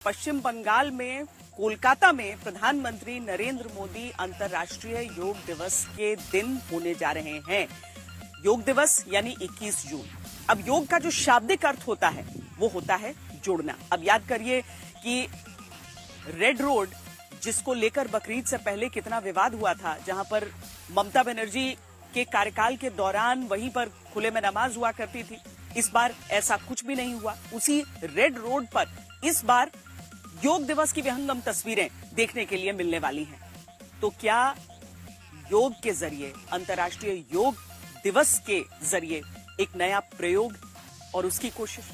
पश्चिम बंगाल में कोलकाता में प्रधानमंत्री नरेंद्र मोदी अंतर्राष्ट्रीय योग दिवस के दिन होने जा रहे हैं। योग दिवस यानी 21 जून। अब योग का जो शाब्दिक अर्थ होता है वो होता है जोड़ना। अब याद करिए कि रेड रोड जिसको लेकर बकरीद से पहले कितना विवाद हुआ था, जहां पर ममता बनर्जी के कार्यकाल के दौरान वहीं पर खुले में नमाज हुआ करती थी। इस बार ऐसा कुछ भी नहीं हुआ। उसी रेड रोड पर इस बार योग दिवस की विहंगम तस्वीरें देखने के लिए मिलने वाली हैं। तो क्या योग के जरिए, अंतर्राष्ट्रीय योग दिवस के जरिए एक नया प्रयोग और उसकी कोशिश?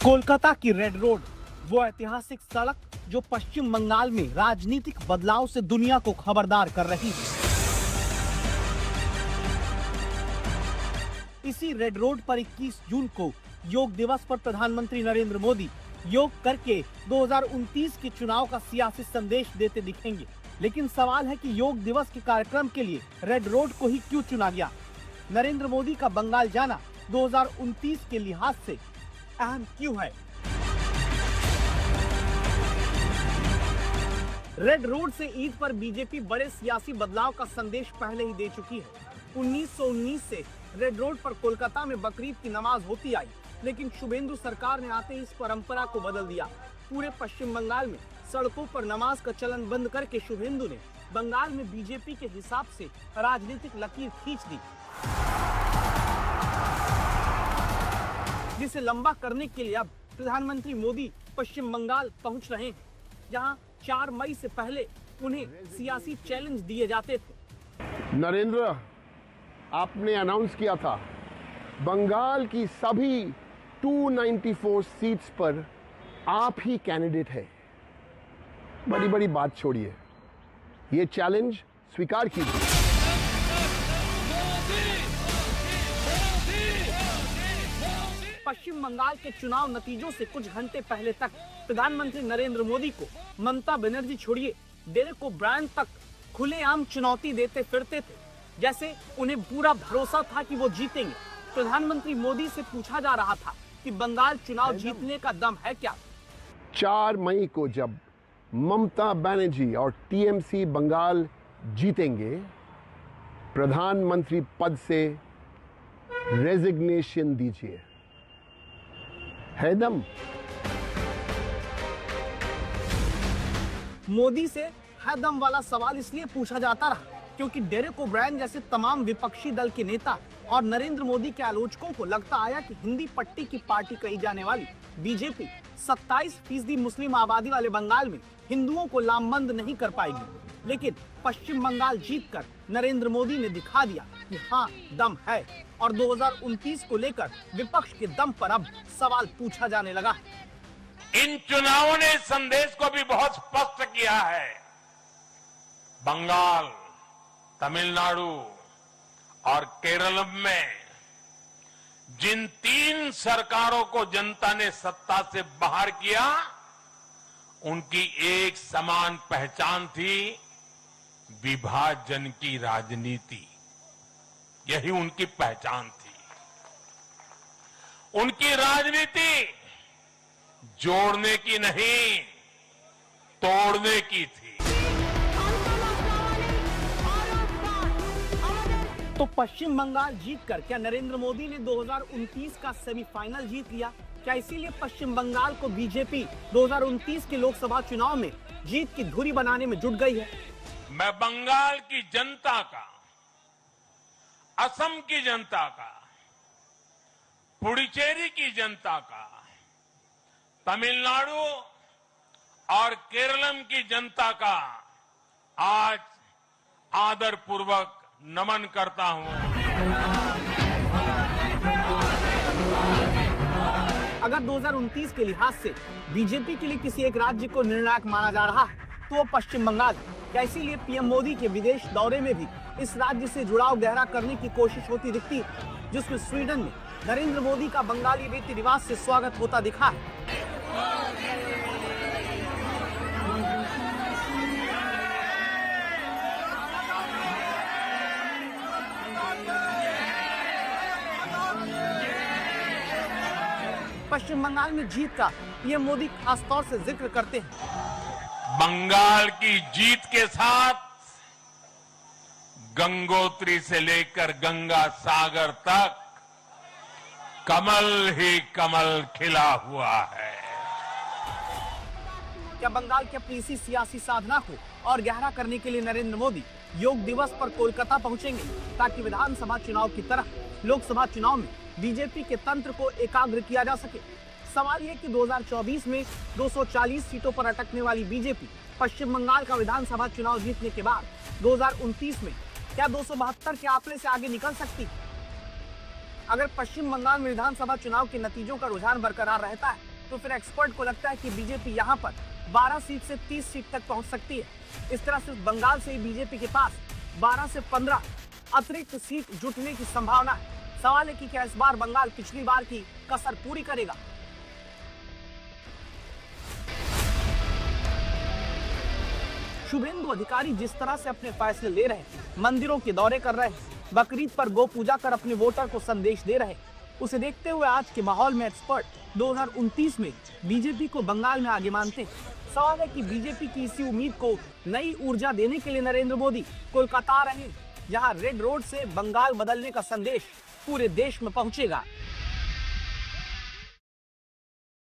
कोलकाता की रेड रोड, वो ऐतिहासिक सड़क जो पश्चिम बंगाल में राजनीतिक बदलाव से दुनिया को खबरदार कर रही है। इसी रेड रोड पर 21 जून को योग दिवस पर प्रधानमंत्री नरेंद्र मोदी योग करके 2029 के चुनाव का सियासी संदेश देते दिखेंगे। लेकिन सवाल है कि योग दिवस के कार्यक्रम के लिए रेड रोड को ही क्यों चुना गया? नरेंद्र मोदी का बंगाल जाना 2029 के लिहाज से अहम क्यों है? रेड रोड से ईद पर बीजेपी बड़े सियासी बदलाव का संदेश पहले ही दे चुकी है। 1919 से रेड रोड पर कोलकाता में बकरीद की नमाज होती आई, लेकिन शुभेंदु सरकार ने आते ही इस परंपरा को बदल दिया। पूरे पश्चिम बंगाल में सड़कों पर नमाज का चलन बंद करके शुभेंदु ने बंगाल में बीजेपी के हिसाब से राजनीतिक लकीर खींच दी, जिसे लंबा करने के लिए अब प्रधानमंत्री मोदी पश्चिम बंगाल पहुंच रहे हैं, जहां 4 मई से पहले उन्हें सियासी चैलेंज दिए जाते थे। नरेंद्र, आपने अनाउंस किया था बंगाल की सभी 294 सीट्स पर आप ही कैंडिडेट है। बड़ी बड़ी बात छोड़िए, ये चैलेंज स्वीकार कीजिए। पश्चिम बंगाल के चुनाव नतीजों से कुछ घंटे पहले तक प्रधानमंत्री नरेंद्र मोदी को ममता बनर्जी छोड़िए डेरेक ओब्रायन तक खुलेआम चुनौती देते फिरते थे, जैसे उन्हें पूरा भरोसा था कि वो जीतेंगे। प्रधानमंत्री मोदी से पूछा जा रहा था कि बंगाल चुनाव जीतने का दम है क्या? 4 मई को जब ममता बनर्जी और टीएमसी बंगाल जीतेंगे, प्रधानमंत्री पद से रेजिग्नेशन दीजिए। है दम? मोदी से है दम वाला सवाल इसलिए पूछा जाता रहा क्योंकि डेरेक ओब्रायन जैसे तमाम विपक्षी दल के नेता और नरेंद्र मोदी के आलोचकों को लगता आया कि हिंदी पट्टी की पार्टी कही जाने वाली बीजेपी 27% मुस्लिम आबादी वाले बंगाल में हिंदुओं को लामबंद नहीं कर पाएगी। लेकिन पश्चिम बंगाल जीतकर नरेंद्र मोदी ने दिखा दिया कि हाँ, दम है, और 2029 को लेकर विपक्ष के दम पर अब सवाल पूछा जाने लगा। इन चुनावों ने संदेश को भी बहुत स्पष्ट किया है। बंगाल, तमिलनाडु और केरल में जिन 3 सरकारों को जनता ने सत्ता से बाहर किया, उनकी एक समान पहचान थी, विभाजन की राजनीति। यही उनकी पहचान थी। उनकी राजनीति जोड़ने की नहीं, तोड़ने की थी। तो पश्चिम बंगाल जीतकर क्या नरेंद्र मोदी ने 2029 का सेमीफाइनल जीत लिया? क्या इसीलिए पश्चिम बंगाल को बीजेपी 2029 के लोकसभा चुनाव में जीत की धुरी बनाने में जुट गई है? मैं बंगाल की जनता का, असम की जनता का, पुडुचेरी की जनता का, तमिलनाडु और केरलम की जनता का आज आदरपूर्वक नमन करता हूं। अगर 2029 के लिहाज से बीजेपी के लिए किसी एक राज्य को निर्णायक माना जा रहा है तो वो पश्चिम बंगाल है। क्या इसीलिए पीएम मोदी के विदेश दौरे में भी इस राज्य से जुड़ाव गहरा करने की कोशिश होती दिखती है, जिसमें स्वीडन में नरेंद्र मोदी का बंगाली रीति रिवाज से स्वागत होता दिखा है। पश्चिम बंगाल में जीत का ये मोदी खास तौर से जिक्र करते हैं। बंगाल की जीत के साथ गंगोत्री से लेकर गंगा सागर तक कमल ही कमल खिला हुआ है। क्या बंगाल की अपनी इसी सियासी साधना को और गहरा करने के लिए नरेंद्र मोदी योग दिवस पर कोलकाता पहुंचेंगे, ताकि विधानसभा चुनाव की तरह लोकसभा चुनाव में बीजेपी के तंत्र को एकाग्र किया जा सके? सवाल यह कि 2024 में 240 सीटों पर अटकने वाली बीजेपी पश्चिम बंगाल का विधानसभा चुनाव जीतने के बाद 2029 में क्या 272 के आंकड़े से आगे निकल सकती है? अगर पश्चिम बंगाल में विधानसभा चुनाव के नतीजों का रुझान बरकरार रहता है, तो फिर एक्सपर्ट को लगता है कि बीजेपी यहां पर 12 सीट से 30 सीट तक पहुंच सकती है। इस तरह सिर्फ बंगाल से ही बीजेपी के पास 12 से 15 अतिरिक्त सीट जुटने की संभावना है। सवाल है कि क्या इस बार बंगाल पिछली बार की कसर पूरी करेगा? शुभेंदु अधिकारी जिस तरह से अपने फैसले ले रहे हैं, मंदिरों के दौरे कर रहे हैं, बकरीद पर गौ पूजा कर अपने वोटर को संदेश दे रहे हैं, उसे देखते हुए आज के माहौल में एक्सपर्ट 2029 में बीजेपी को बंगाल में आगे मानते हैं। सवाल है कि बीजेपी की इसी उम्मीद को नई ऊर्जा देने के लिए नरेंद्र मोदी कोलकाता आ रहे हैं, जहां रेड रोड से बंगाल बदलने का संदेश पूरे देश में पहुंचेगा।